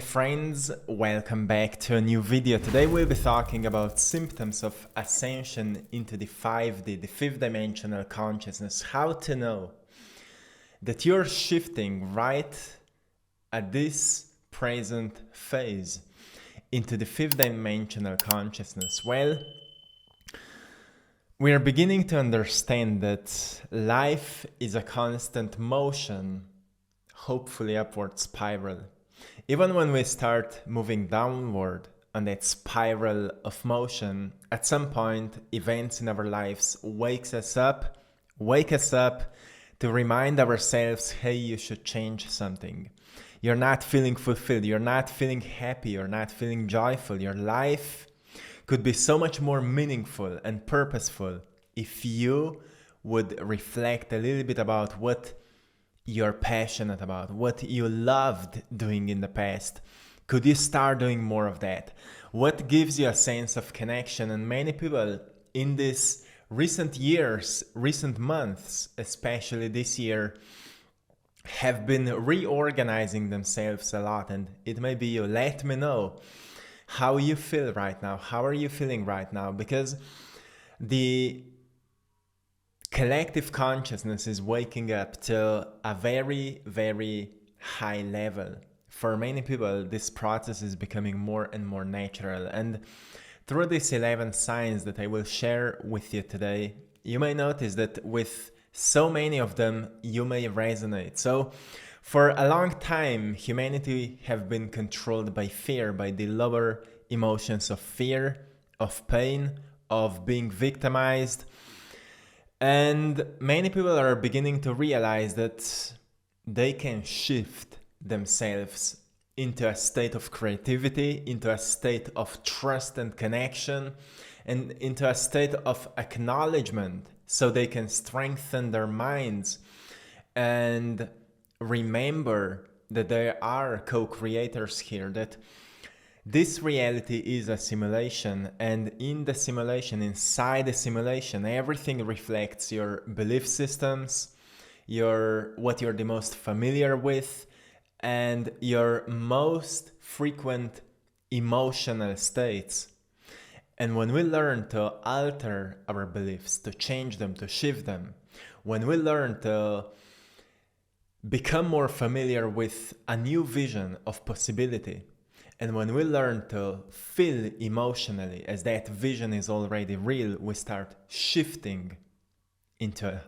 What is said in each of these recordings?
friends, welcome back to a new video. Today we'll be talking about symptoms of ascension into the 5D, the fifth dimensional consciousness. How to know that you're shifting right at this present phase into the fifth dimensional consciousness. Well, we are beginning to understand that life is a constant motion, hopefully upward spiral. Even when we start moving downward on that spiral of motion, at some point, events in our lives wake us up to remind ourselves, hey, you should change something. You're not feeling fulfilled, you're not feeling happy, you're not feeling joyful. Your life could be so much more meaningful and purposeful if you would reflect a little bit about what you're passionate about, what you loved doing in the past. Could you start doing more of that? What gives you a sense of connection? And many people in these recent years, recent months, especially this year, have been reorganizing themselves a lot. And it may be you. Let me know how you feel right now. How are you feeling right now? Because the collective consciousness is waking up to a very, very high level. For many people, this process is becoming more and more natural. And through these 11 signs that I will share with you today, you may notice that with so many of them, you may resonate. So for a long time, humanity have been controlled by fear, by the lower emotions of fear, of pain, of being victimized. And many people are beginning to realize that they can shift themselves into a state of creativity, into a state of trust and connection, and into a state of acknowledgement, so they can strengthen their minds and remember that they are co-creators here, that this reality is a simulation, and in the simulation, inside the simulation, everything reflects your belief systems, what you're the most familiar with, and your most frequent emotional states. And when we learn to alter our beliefs, to change them, to shift them, when we learn to become more familiar with a new vision of possibility, and when we learn to feel emotionally as that vision is already real, we start shifting into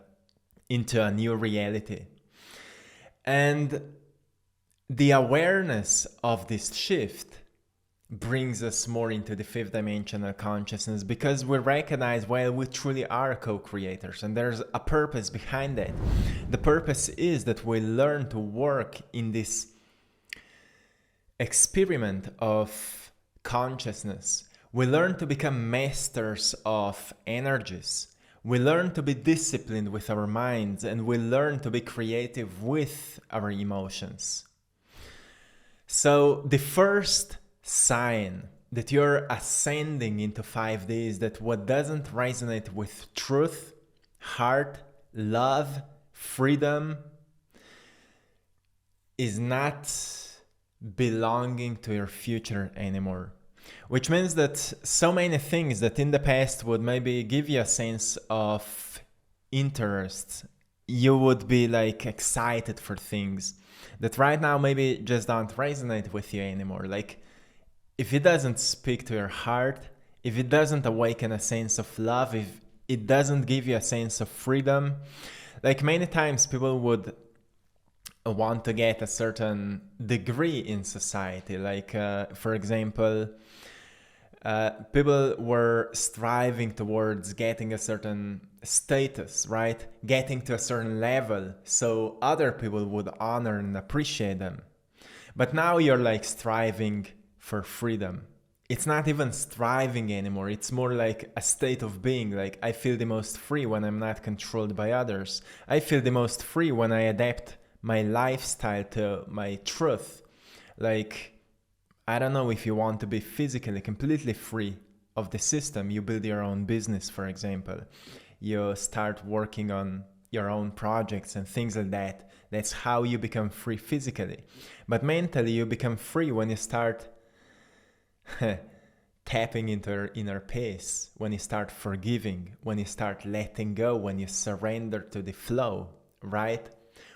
a new reality. And the awareness of this shift brings us more into the fifth dimensional consciousness, because we recognize, well, we truly are co-creators, and there's a purpose behind that. The purpose is that we learn to work in this experiment of consciousness. We learn to become masters of energies. We learn to be disciplined with our minds, and we learn to be creative with our emotions. So the first sign that you're ascending into 5D is that what doesn't resonate with truth, heart, love, freedom is not belonging to your future anymore. Which means that so many things that in the past would maybe give you a sense of interest, you would be like excited for things that right now maybe just don't resonate with you anymore. Like, if it doesn't speak to your heart, if it doesn't awaken a sense of love, if it doesn't give you a sense of freedom, like many times people would want to get a certain degree in society. Like, for example, people were striving towards getting a certain status, right? Getting to a certain level so other people would honor and appreciate them. But now you're like striving for freedom. It's not even striving anymore. It's more like a state of being. Like, I feel the most free when I'm not controlled by others. I feel the most free when I adapt my lifestyle to my truth. Like, I don't know, if you want to be physically completely free of the system, you build your own business, for example. You start working on your own projects and things like that. That's how you become free physically. But mentally, you become free when you start tapping into your inner peace, when you start forgiving, when you start letting go, when you surrender to the flow, right?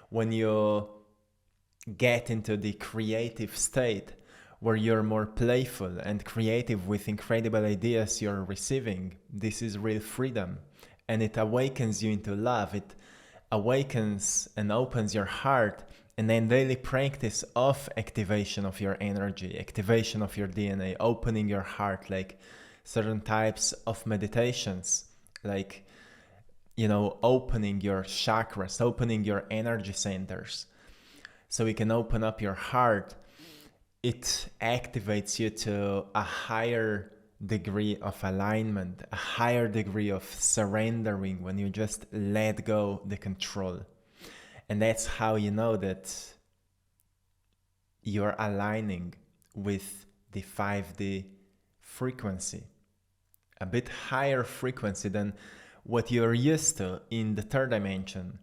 When you get into the creative state where you're more playful and creative with incredible ideas you're receiving. This is real freedom, and it awakens you into love. It awakens and opens your heart, and then daily practice of activation of your energy, activation of your DNA, opening your heart, like certain types of meditations, like, opening your chakras, opening your energy centers, so you can open up your heart. It activates you to a higher degree of alignment, a higher degree of surrendering when you just let go the control. And that's how you know that you're aligning with the 5D frequency, a bit higher frequency than what you're used to in the third dimension.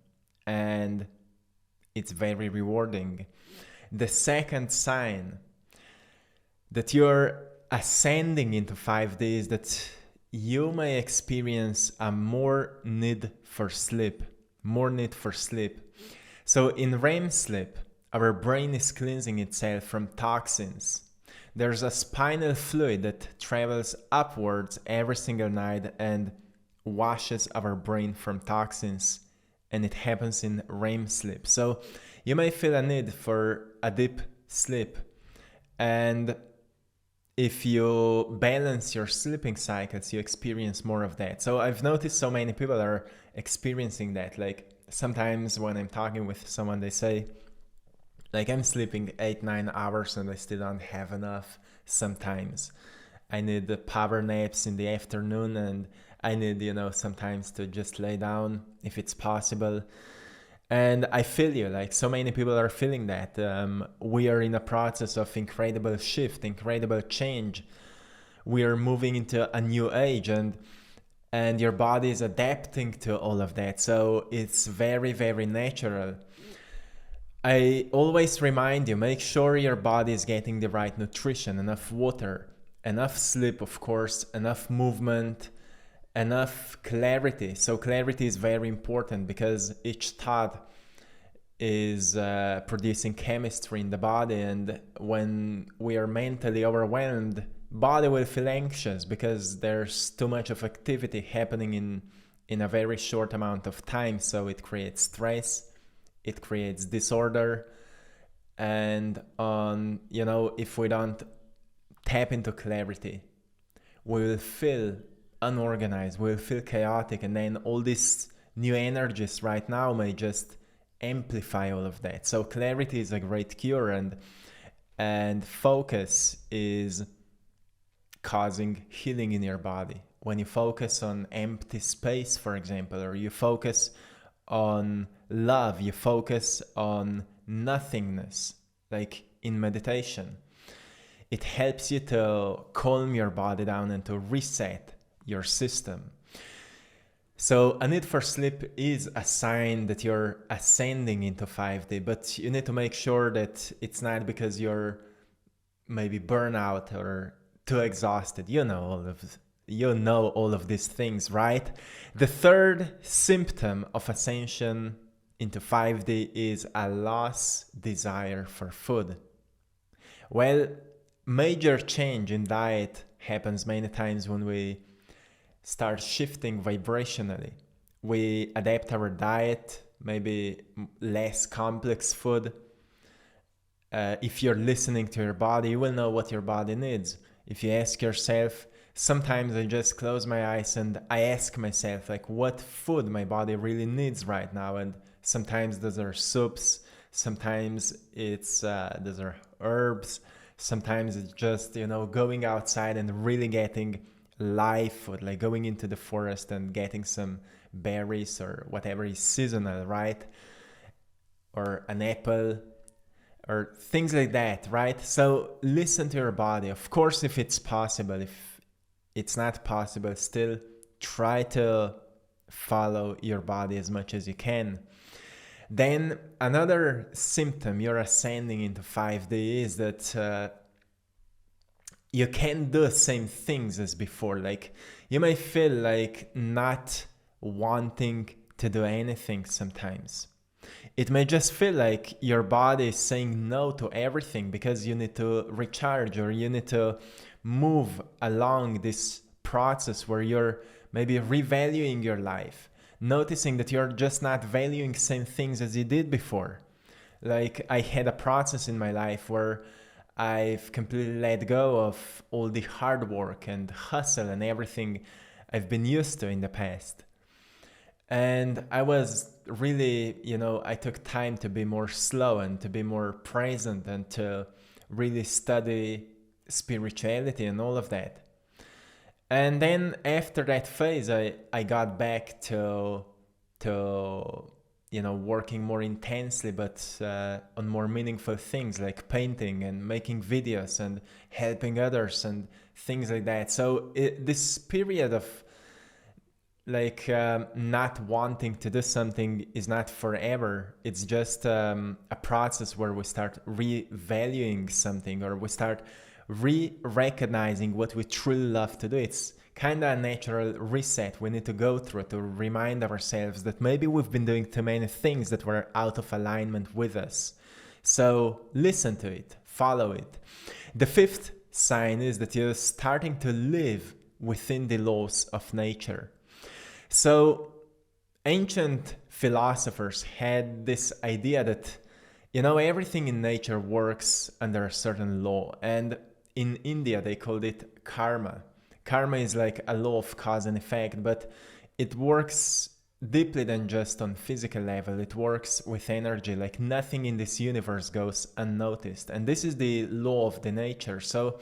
And it's very rewarding. The second sign that you're ascending into 5D is that you may experience a more need for sleep. So in REM sleep, our brain is cleansing itself from toxins. There's a spinal fluid that travels upwards every single night and washes our brain from toxins, and it happens in REM sleep. So you may feel a need for a deep sleep, and if you balance your sleeping cycles, you experience more of that. So I've noticed so many people are experiencing that. Like sometimes when I'm talking with someone, they say, like, I'm sleeping 8-9 hours and I still don't have enough. Sometimes I need the power naps in the afternoon, and I need, sometimes to just lay down if it's possible. And I feel you, like so many people are feeling that. We are in a process of incredible shift, incredible change. We are moving into a new age, and your body is adapting to all of that. So it's very, very natural. I always remind you, make sure your body is getting the right nutrition, enough water, enough sleep, of course, enough movement, enough clarity. So clarity is very important because each thought is producing chemistry in the body, and when we are mentally overwhelmed, body will feel anxious because there's too much of activity happening in a very short amount of time. So it creates stress, it creates disorder, and if we don't tap into clarity, we will feel unorganized, we'll feel chaotic, and then all these new energies right now may just amplify all of that. So clarity is a great cure, and focus is causing healing in your body. When you focus on empty space, for example, or you focus on love, you focus on nothingness, like in meditation, it helps you to calm your body down and to reset your system. So a need for sleep is a sign that you're ascending into 5D, but you need to make sure that it's not because you're maybe burnout or too exhausted. You know all of these things, right? The third symptom of ascension into 5D is a lost desire for food. Well, major change in diet happens many times when we start shifting vibrationally. We adapt our diet, maybe less complex food. If you're listening to your body, you will know what your body needs. If you ask yourself, sometimes I just close my eyes and I ask myself, like, what food my body really needs right now. And sometimes those are soups, sometimes those are herbs, sometimes it's just, going outside and really getting live food, like going into the forest and getting some berries or whatever is seasonal, right? Or an apple or things like that, right? So listen to your body. Of course, if it's possible, if it's not possible, still try to follow your body as much as you can. Then another symptom you're ascending into 5D is that you can't do the same things as before. Like you may feel like not wanting to do anything sometimes. It may just feel like your body is saying no to everything because you need to recharge, or you need to move along this process where you're maybe revaluing your life, noticing that you're just not valuing same things as you did before. Like I had a process in my life where I've completely let go of all the hard work and hustle and everything I've been used to in the past. And I was really, I took time to be more slow and to be more present and to really study spirituality and all of that. And then after that phase, I got back to working more intensely, but on more meaningful things like painting and making videos and helping others and things like that. So this period of not wanting to do something is not forever. It's just a process where we start revaluing something, or we start recognizing what we truly love to do. It's kind of a natural reset we need to go through to remind ourselves that maybe we've been doing too many things that were out of alignment with us. So listen to it, follow it. The fifth sign is that you're starting to live within the laws of nature. So ancient philosophers had this idea that, everything in nature works under a certain law. And in India, they called it karma. Karma is like a law of cause and effect, but it works deeply than just on physical level. It works with energy, like nothing in this universe goes unnoticed. And this is the law of the nature. So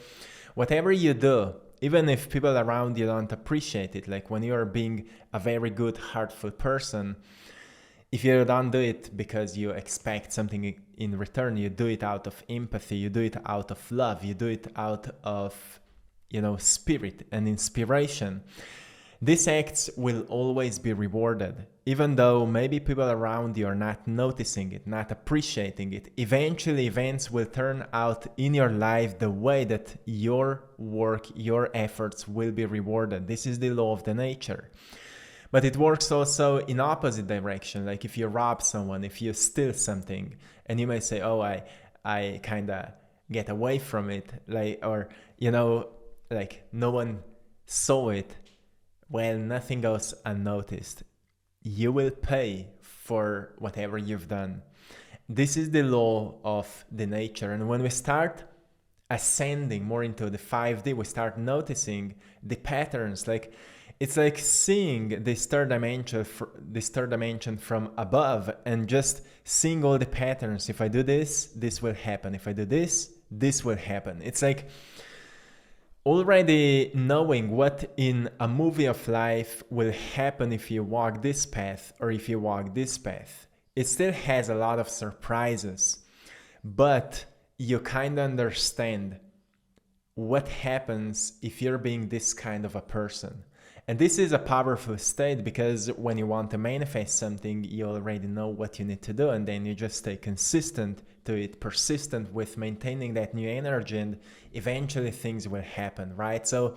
whatever you do, even if people around you don't appreciate it, like when you're being a very good, heartful person, if you don't do it because you expect something in return, you do it out of empathy, you do it out of love, you do it out of, spirit and inspiration. These acts will always be rewarded, even though maybe people around you are not noticing it, not appreciating it. Eventually, events will turn out in your life the way that your work, your efforts will be rewarded. This is the law of the nature. But it works also in opposite direction. Like if you rob someone, if you steal something, and you may say, oh, I kind of get away from it, like no one saw it. Well, nothing goes unnoticed. You will pay for whatever you've done. This is the law of the nature. And when we start ascending more into the 5D, we start noticing the patterns. Like it's like seeing this third dimension from above and just seeing all the patterns. If I do this, this will happen. If I do this, this will happen. It's like already knowing what in a movie of life will happen if you walk this path or if you walk this path. It still has a lot of surprises, but you kind of understand what happens if you're being this kind of a person. And this is a powerful state because when you want to manifest something, you already know what you need to do, and then you just stay consistent to it, persistent with maintaining that new energy, and eventually things will happen, right? So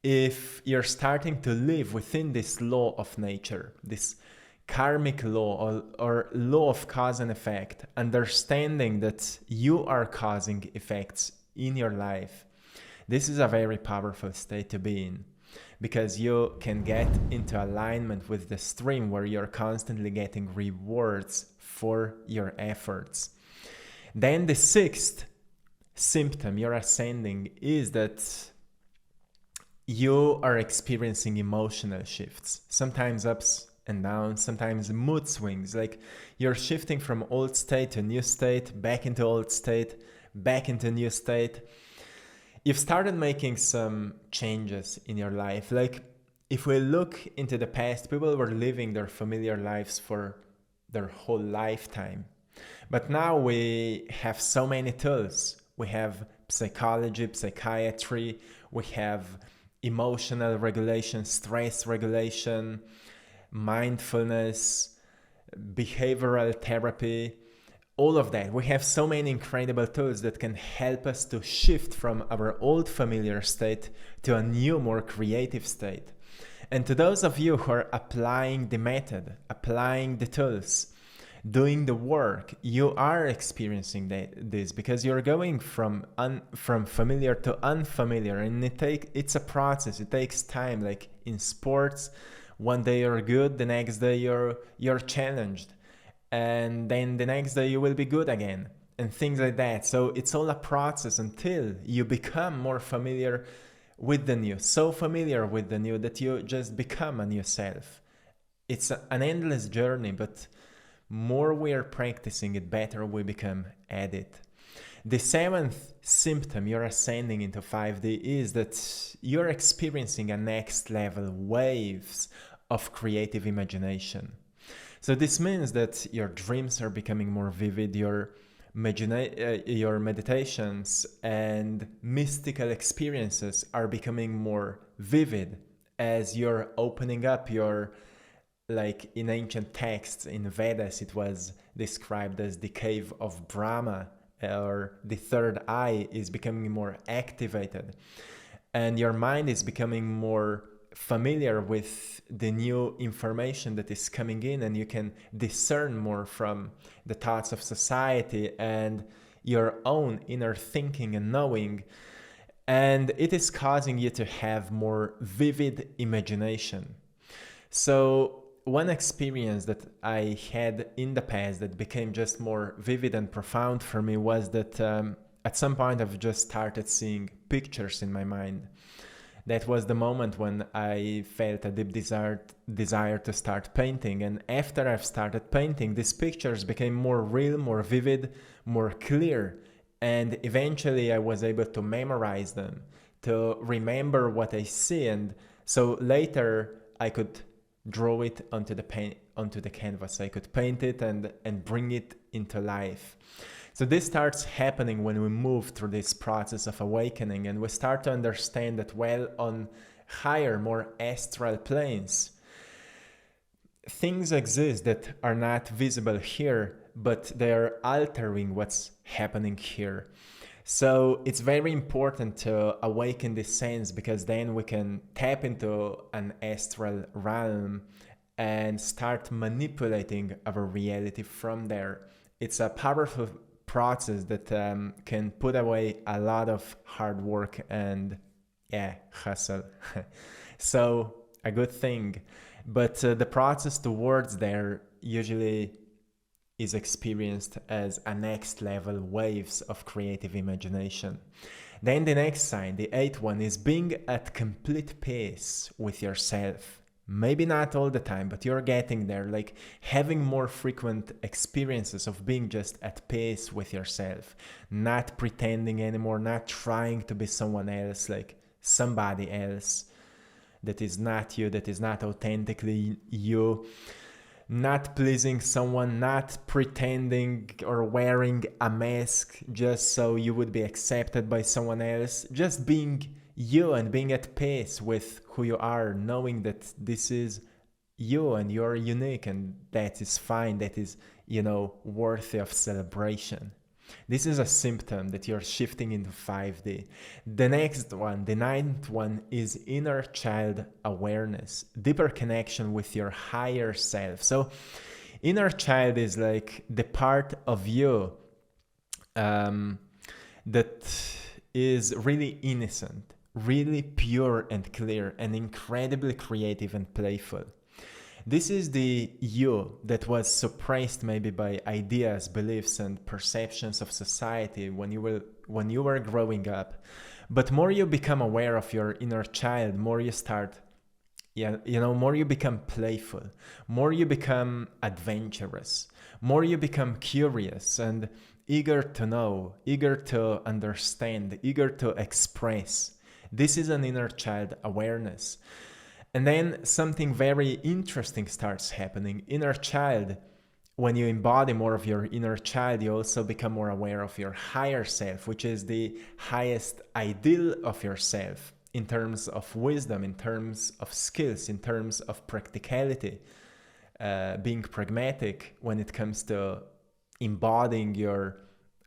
if you're starting to live within this law of nature, this karmic law or law of cause and effect, understanding that you are causing effects in your life, this is a very powerful state to be in, because you can get into alignment with the stream where you're constantly getting rewards for your efforts. Then the sixth symptom you're ascending is that you are experiencing emotional shifts, sometimes ups and downs, sometimes mood swings. Like you're shifting from old state to new state, back into old state, back into new state. You've started making some changes in your life. Like if we look into the past, people were living their familiar lives for their whole lifetime. But now we have so many tools. We have psychology, psychiatry, we have emotional regulation, stress regulation, mindfulness, behavioral therapy, all of that. We have so many incredible tools that can help us to shift from our old familiar state to a new, more creative state. And to those of you who are applying the method, applying the tools, doing the work, you are experiencing this because you're going from familiar to unfamiliar, and it's a process. It takes time. Like in sports, one day you're good, the next day you're challenged, and then the next day you will be good again, and things like that. So it's all a process until you become more familiar with the new, so familiar with the new that you just become a new self. It's an endless journey, but more we are practicing it, better we become at it. The seventh symptom you're ascending into 5D is that you're experiencing a next level waves of creative imagination. So this means that your dreams are becoming more vivid, your meditations and mystical experiences are becoming more vivid as you're opening up your, like in ancient texts in Vedas, it was described as the cave of Brahma, or the third eye is becoming more activated, and your mind is becoming more familiar with the new information that is coming in, and you can discern more from the thoughts of society and your own inner thinking and knowing, and it is causing you to have more vivid imagination. So one experience that I had in the past that became just more vivid and profound for me was that at some point I've just started seeing pictures in my mind. That was the moment when I felt a deep desire to start painting. And after I've started painting, these pictures became more real, more vivid, more clear. And eventually I was able to memorize them, to remember what I see. And so later I could draw it onto the canvas. I could paint it and bring it into life. So this starts happening when we move through this process of awakening, and we start to understand that well on higher, more astral planes, things exist that are not visible here, but they're altering what's happening here. So it's very important to awaken this sense, because then we can tap into an astral realm and start manipulating our reality from there. It's a powerful process that can put away a lot of hard work and hustle. So a good thing. But the process towards there usually is experienced as a next level waves of creative imagination. Then the next sign, the eighth one, is being at complete peace with yourself. Maybe not all the time, but you're getting there, like having more frequent experiences of being just at peace with yourself, not pretending anymore, not trying to be someone else, like somebody else that is not you, that is not authentically you, not pleasing someone, not pretending or wearing a mask just so you would be accepted by someone else, just being you and being at peace with who you are, knowing that this is you and you're unique, and that is fine, that is, worthy of celebration. This is a symptom that you're shifting into 5D. The next one, the ninth one, is inner child awareness, deeper connection with your higher self. So inner child is like the part of you that is really innocent, really pure and clear, and incredibly creative and playful. This is the you that was suppressed maybe by ideas, beliefs, and perceptions of society when you were growing up. But more you become aware of your inner child, more you start, more you become playful, more you become adventurous, more you become curious and eager to know, eager to understand, eager to express. This is an inner child awareness. And then something very interesting starts happening. Inner child, when you embody more of your inner child, you also become more aware of your higher self, which is the highest ideal of yourself. in terms of wisdom, in terms of skills, in terms of practicality, being pragmatic when it comes to embodying your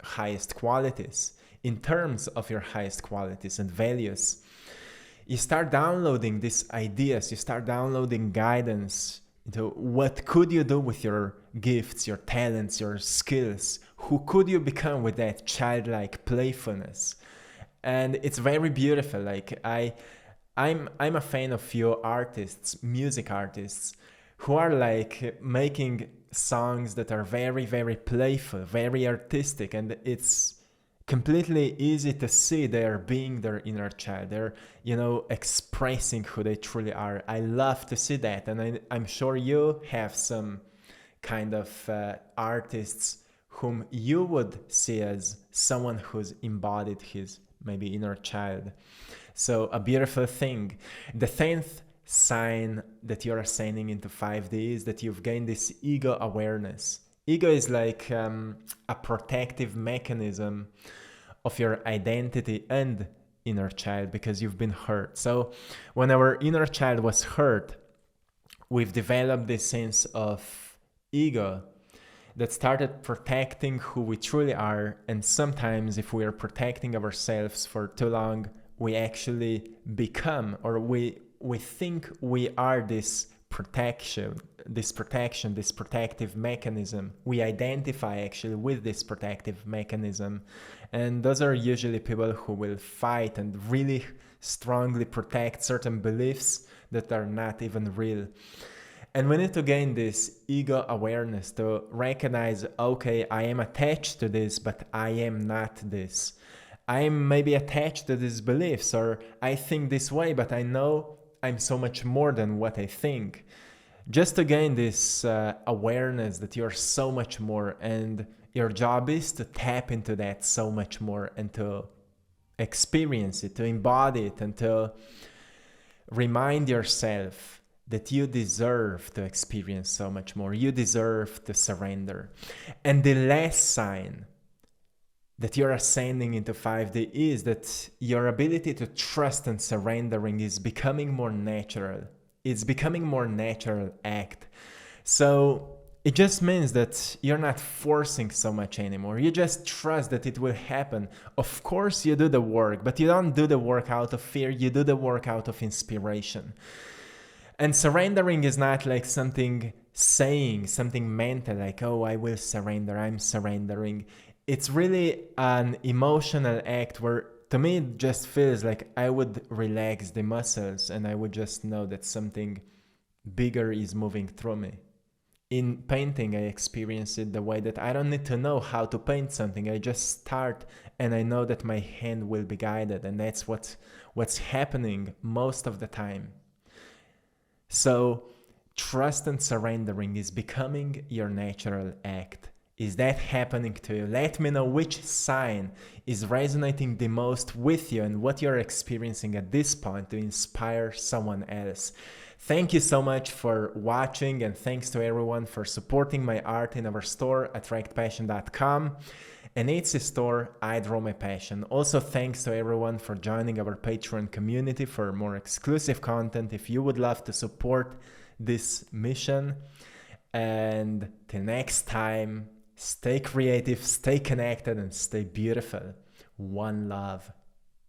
highest qualities, in terms of your highest qualities and values. You start downloading these ideas, you start downloading guidance into what could you do with your gifts, your talents, your skills. Who could you become with that childlike playfulness? And it's very beautiful. Like I'm a fan of few artists, music artists, who are like making songs that are very, very playful, very artistic, and it's completely easy to see they're being their inner child. They're, expressing who they truly are. I love to see that. And I'm sure you have some kind of artists whom you would see as someone who's embodied his maybe inner child. So a beautiful thing. The 10th sign that you're ascending into 5D is that you've gained this ego awareness. Ego is like a protective mechanism of your identity and inner child because you've been hurt. So when our inner child was hurt, we've developed this sense of ego that started protecting who we truly are. And sometimes if we are protecting ourselves for too long, we actually become, or we think we are this protective mechanism. We identify actually with this protective mechanism. And those are usually people who will fight and really strongly protect certain beliefs that are not even real. And we need to gain this ego awareness to recognize, okay, I am attached to this, but I am not this. I am maybe attached to these beliefs, or I think this way, but I know I'm so much more than what I think. Just to gain this awareness that you're so much more, and your job is to tap into that so much more and to experience it, to embody it, and to remind yourself that you deserve to experience so much more. You deserve to surrender. And the last sign that you're ascending into 5D is that your ability to trust and surrendering is becoming more natural. It's becoming more natural act. So it just means that you're not forcing so much anymore. You just trust that it will happen. Of course you do the work, but you don't do the work out of fear. You do the work out of inspiration. And surrendering is not like something mental, like, oh, I will surrender, I'm surrendering. It's really an emotional act where, to me, it just feels like I would relax the muscles and I would just know that something bigger is moving through me. In painting, I experience it the way that I don't need to know how to paint something. I just start and I know that my hand will be guided, and that's what's happening most of the time. So trust and surrendering is becoming your natural act. Is that happening to you? Let me know which sign is resonating the most with you and what you're experiencing at this point to inspire someone else. Thank you so much for watching, and thanks to everyone for supporting my art in our store, AttractPassion.com. And it's a store, I Draw My Passion. Also, thanks to everyone for joining our Patreon community for more exclusive content. If you would love to support this mission. And till next time, stay creative, stay connected, and stay beautiful. One love.